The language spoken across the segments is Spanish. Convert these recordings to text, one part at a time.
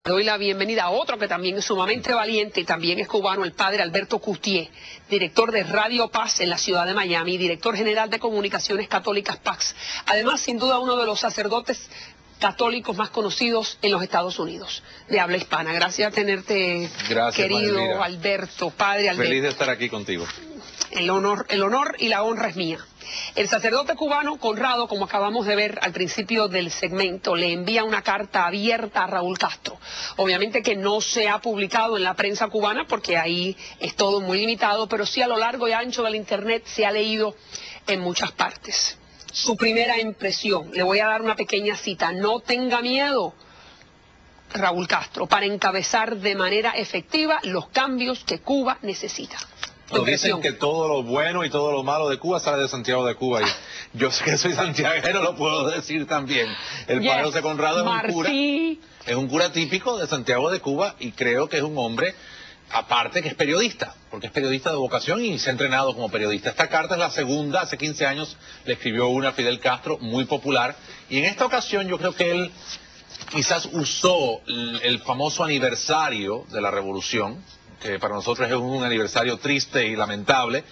Doy la bienvenida a otro que también es sumamente valiente y también es cubano, el padre Alberto Coutier, director de Radio Paz en la ciudad de Miami, director general de Comunicaciones Católicas Pax. Además, sin duda, uno de los sacerdotes católicos más conocidos en los Estados Unidos, de habla hispana. Gracias a tenerte, querido Alberto, padre Alberto. Feliz de estar aquí contigo. El honor y la honra es mía. El sacerdote cubano Conrado, como acabamos de ver al principio del segmento, le envía una carta abierta a Raúl Castro. Obviamente que no se ha publicado en la prensa cubana porque ahí es todo muy limitado, pero sí a lo largo y ancho del internet se ha leído en muchas partes. Su primera impresión, le voy a dar una pequeña cita: no tenga miedo, Raúl Castro, para encabezar de manera efectiva los cambios que Cuba necesita. Nos dicen que todo lo bueno y todo lo malo de Cuba sale de Santiago de Cuba. Y yo sé que soy santiaguero, lo puedo decir también. El padre José Conrado es un cura típico de Santiago de Cuba, y creo que es un hombre, aparte que es periodista, porque es periodista de vocación y se ha entrenado como periodista. Esta carta es la segunda, hace 15 años le escribió una a Fidel Castro, muy popular, y en esta ocasión yo creo que él quizás usó el famoso aniversario de la revolución, que para nosotros es un aniversario triste y lamentable,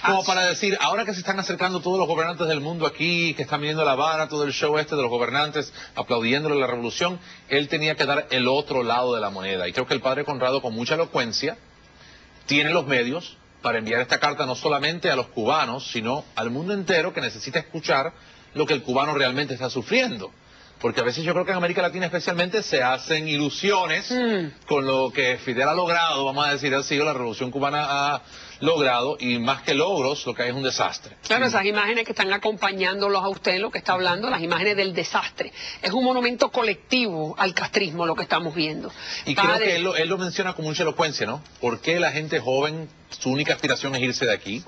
como para decir, ahora que se están acercando todos los gobernantes del mundo aquí, que están viendo La Habana, todo el show este de los gobernantes aplaudiéndole la revolución, él tenía que dar el otro lado de la moneda. Y creo que el padre Conrado, con mucha elocuencia, tiene los medios para enviar esta carta no solamente a los cubanos, sino al mundo entero, que necesita escuchar lo que el cubano realmente está sufriendo. Porque a veces yo creo que en América Latina especialmente se hacen ilusiones con lo que Fidel ha logrado, vamos a decir así, o la revolución cubana ha logrado, y más que logros, lo que hay es un desastre. Claro, esas imágenes que están acompañándolos a usted en lo que está hablando, las imágenes del desastre. Es un monumento colectivo al castrismo lo que estamos viendo. Y creo que él lo menciona con mucha elocuencia, ¿no? ¿Por qué la gente joven, su única aspiración es irse de aquí?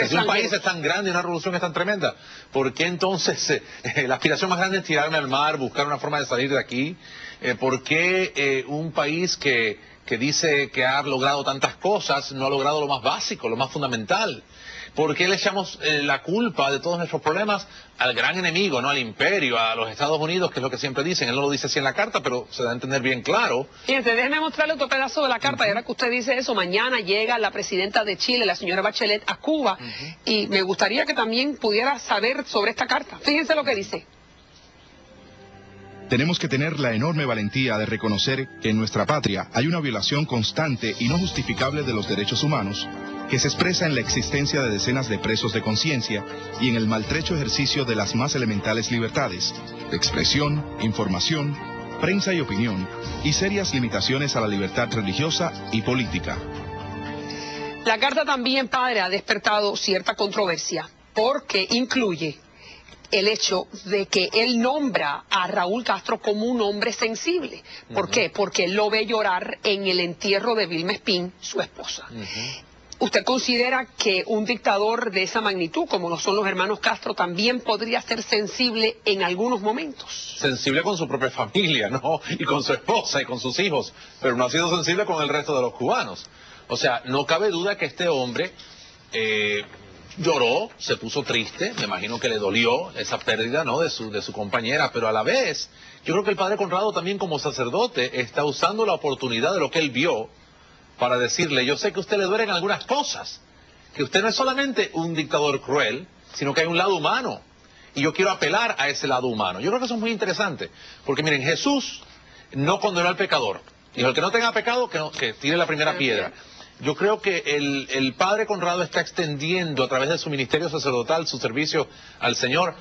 Si un país es tan grande y una revolución es tan tremenda, ¿por qué entonces la aspiración más grande es tirarme al mar, buscar una forma de salir de aquí? ¿Por qué un país que dice que ha logrado tantas cosas no ha logrado lo más básico, lo más fundamental? ¿Por qué le echamos la culpa de todos nuestros problemas al gran enemigo, no al imperio, a los Estados Unidos, que es lo que siempre dicen? Él no lo dice así en la carta, pero se da a entender bien claro. Fíjense, déjeme mostrarle otro pedazo de la carta. Y ahora que usted dice eso, mañana llega la presidenta de Chile, la señora Bachelet, a Cuba. Y me gustaría que también pudiera saber sobre esta carta. Fíjense lo que dice. Tenemos que tener la enorme valentía de reconocer que en nuestra patria hay una violación constante y no justificable de los derechos humanos, que se expresa en la existencia de decenas de presos de conciencia y en el maltrecho ejercicio de las más elementales libertades, de expresión, información, prensa y opinión, y serias limitaciones a la libertad religiosa y política. La carta también, padre, ha despertado cierta controversia, porque incluye el hecho de que él nombra a Raúl Castro como un hombre sensible. ¿Por qué? Porque él lo ve llorar en el entierro de Vilma Espín, su esposa. ¿Usted considera que un dictador de esa magnitud, como lo son los hermanos Castro, también podría ser sensible en algunos momentos? Sensible con su propia familia, ¿no? Y con su esposa y con sus hijos, pero no ha sido sensible con el resto de los cubanos. O sea, no cabe duda que este hombre lloró, se puso triste, me imagino que le dolió esa pérdida, ¿no?, de su compañera, pero a la vez, yo creo que el padre Conrado también, como sacerdote, está usando la oportunidad de lo que él vio para decirle: yo sé que a usted le duelen algunas cosas, que usted no es solamente un dictador cruel, sino que hay un lado humano, y yo quiero apelar a ese lado humano. Yo creo que eso es muy interesante, porque miren, Jesús no condenó al pecador, dijo: el que no tenga pecado, que tire la primera piedra. Yo creo que el padre Conrado está extendiendo a través de su ministerio sacerdotal, su servicio al Señor,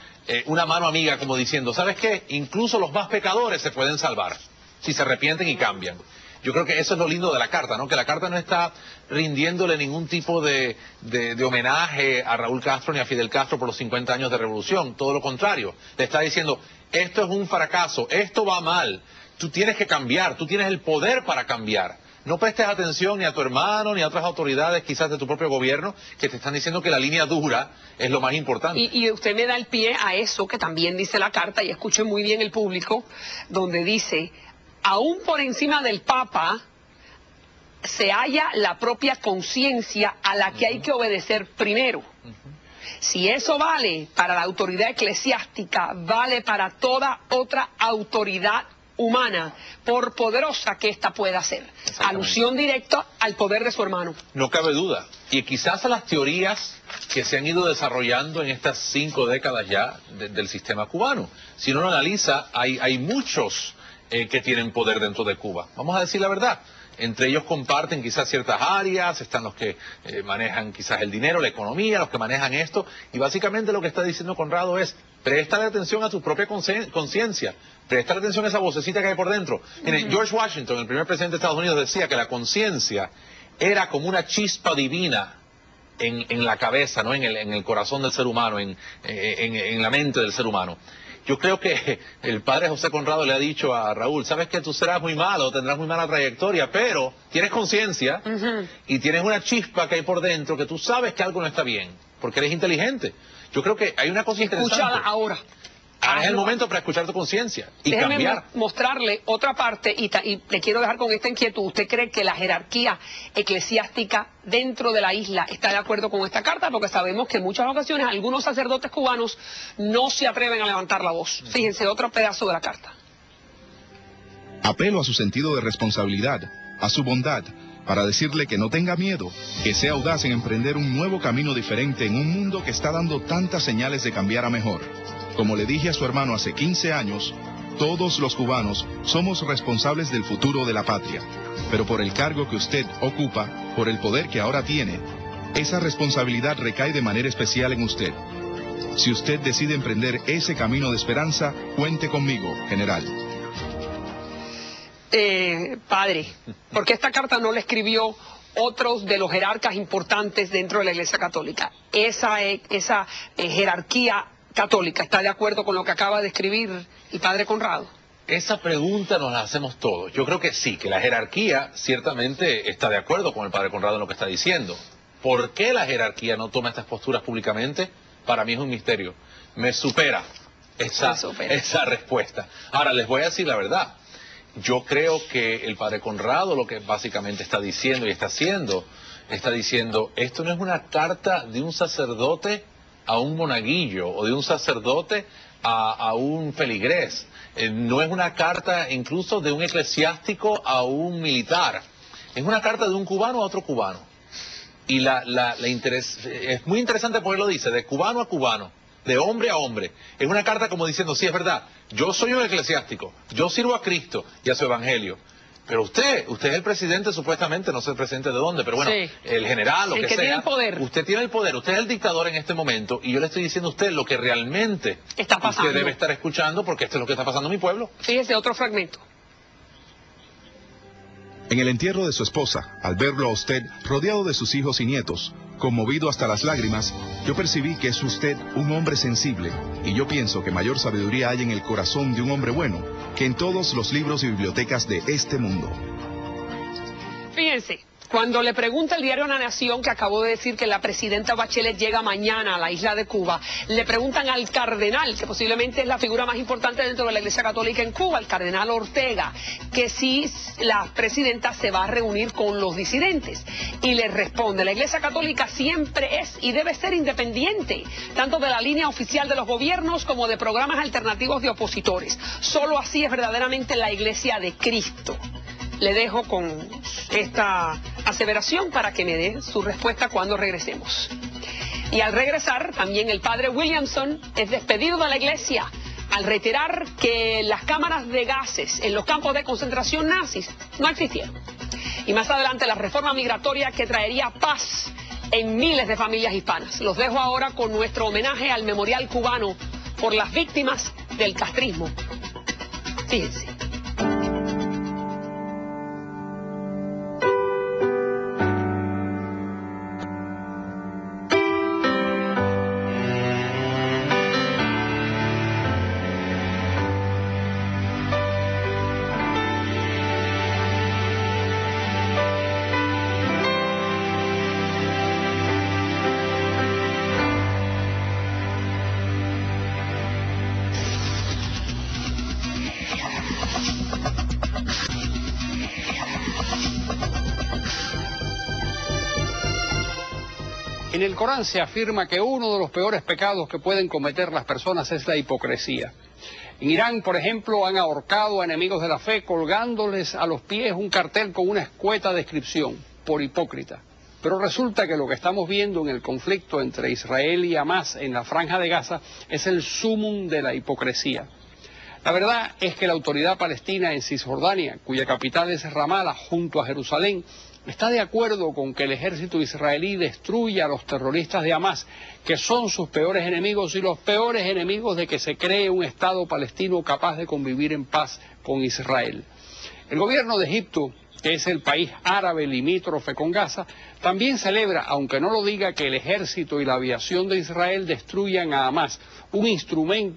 una mano amiga, como diciendo: ¿sabes qué? Incluso los más pecadores se pueden salvar si se arrepienten y cambian. Yo creo que eso es lo lindo de la carta, ¿no? Que la carta no está rindiéndole ningún tipo de homenaje a Raúl Castro ni a Fidel Castro por los 50 años de revolución. Todo lo contrario. Le está diciendo: esto es un fracaso, esto va mal, tú tienes que cambiar, tú tienes el poder para cambiar. No prestes atención ni a tu hermano ni a otras autoridades quizás de tu propio gobierno que te están diciendo que la línea dura es lo más importante. Y usted me da el pie a eso que también dice la carta, y escuche muy bien el público, donde dice: aún por encima del Papa se halla la propia conciencia a la que hay que obedecer primero. Si eso vale para la autoridad eclesiástica, vale para toda otra autoridad humana, por poderosa que ésta pueda ser. Alusión directa al poder de su hermano. No cabe duda. Y quizás a las teorías que se han ido desarrollando en estas 5 décadas ya del sistema cubano. Si uno lo analiza, hay muchos que tienen poder dentro de Cuba. Vamos a decir la verdad. Entre ellos comparten quizás ciertas áreas, están los que manejan quizás el dinero, la economía, los que manejan esto. Y básicamente lo que está diciendo Conrado es, préstale atención a tu propia conciencia, préstale atención a esa vocecita que hay por dentro. Miren, George Washington, el primer presidente de Estados Unidos, decía que la conciencia era como una chispa divina en la cabeza, ¿no? en el corazón del ser humano, en la mente del ser humano. Yo creo que el padre José Conrado le ha dicho a Raúl, sabes que tú serás muy malo, tendrás muy mala trayectoria, pero tienes conciencia y tienes una chispa que hay por dentro que tú sabes que algo no está bien, porque eres inteligente. Yo creo que hay una cosa interesante. Escúchala ahora. Ahora es el momento para escuchar tu conciencia y cambiar. Mostrarle otra parte y le quiero dejar con esta inquietud. ¿Usted cree que la jerarquía eclesiástica dentro de la isla está de acuerdo con esta carta? Porque sabemos que en muchas ocasiones algunos sacerdotes cubanos no se atreven a levantar la voz. Fíjense, otro pedazo de la carta. Apelo a su sentido de responsabilidad, a su bondad, para decirle que no tenga miedo, que sea audaz en emprender un nuevo camino diferente en un mundo que está dando tantas señales de cambiar a mejor. Como le dije a su hermano hace 15 años, todos los cubanos somos responsables del futuro de la patria. Pero por el cargo que usted ocupa, por el poder que ahora tiene, esa responsabilidad recae de manera especial en usted. Si usted decide emprender ese camino de esperanza, cuente conmigo, general. Padre, ¿por qué esta carta no la escribió otros de los jerarcas importantes dentro de la Iglesia Católica? Esa jerarquía católica está de acuerdo con lo que acaba de escribir el padre Conrado. Esa pregunta nos la hacemos todos. Yo creo que sí, que la jerarquía ciertamente está de acuerdo con el padre Conrado en lo que está diciendo. ¿Por qué la jerarquía no toma estas posturas públicamente? Para mí es un misterio. Me supera esa respuesta. Ahora, les voy a decir la verdad. Yo creo que el padre Conrado lo que básicamente está diciendo y está haciendo, está diciendo, esto no es una carta de un sacerdote a un monaguillo o de un sacerdote a un feligrés. No es una carta incluso de un eclesiástico a un militar. Es una carta de un cubano a otro cubano. Y es muy interesante porque lo dice, de cubano a cubano, de hombre a hombre. Es una carta como diciendo, sí, es verdad, yo soy un eclesiástico, yo sirvo a Cristo y a su evangelio. Pero usted es el presidente supuestamente, no sé el presidente de dónde, pero bueno, sí, el general, lo que sea. Tiene el poder. Usted tiene el poder, usted es el dictador en este momento y yo le estoy diciendo a usted lo que realmente está pasando. Usted debe estar escuchando porque esto es lo que está pasando en mi pueblo. Fíjese, otro fragmento. En el entierro de su esposa, al verlo a usted rodeado de sus hijos y nietos, conmovido hasta las lágrimas, yo percibí que es usted un hombre sensible, y yo pienso que mayor sabiduría hay en el corazón de un hombre bueno que en todos los libros y bibliotecas de este mundo. Fíjense, cuando le pregunta el diario La Nación, que acabó de decir que la presidenta Bachelet llega mañana a la isla de Cuba, le preguntan al cardenal, que posiblemente es la figura más importante dentro de la Iglesia Católica en Cuba, el cardenal Ortega, que si la presidenta se va a reunir con los disidentes. Y le responde, la Iglesia Católica siempre es y debe ser independiente, tanto de la línea oficial de los gobiernos como de programas alternativos de opositores. Solo así es verdaderamente la Iglesia de Cristo. Le dejo con esta aseveración para que me dé su respuesta cuando regresemos. Y al regresar, también el padre Williamson es despedido de la iglesia al reiterar que las cámaras de gases en los campos de concentración nazis no existieron. Y más adelante la reforma migratoria que traería paz en miles de familias hispanas. Los dejo ahora con nuestro homenaje al memorial cubano por las víctimas del castrismo. Fíjense. En el Corán se afirma que uno de los peores pecados que pueden cometer las personas es la hipocresía. En Irán, por ejemplo, han ahorcado a enemigos de la fe colgándoles a los pies un cartel con una escueta descripción, por hipócrita. Pero resulta que lo que estamos viendo en el conflicto entre Israel y Hamás en la Franja de Gaza es el sumum de la hipocresía. La verdad es que la autoridad palestina en Cisjordania, cuya capital es Ramallah, junto a Jerusalén, está de acuerdo con que el ejército israelí destruya a los terroristas de Hamás, que son sus peores enemigos y los peores enemigos de que se cree un Estado palestino capaz de convivir en paz con Israel. El gobierno de Egipto, que es el país árabe limítrofe con Gaza, también celebra, aunque no lo diga, que el ejército y la aviación de Israel destruyan a Hamás, un instrumento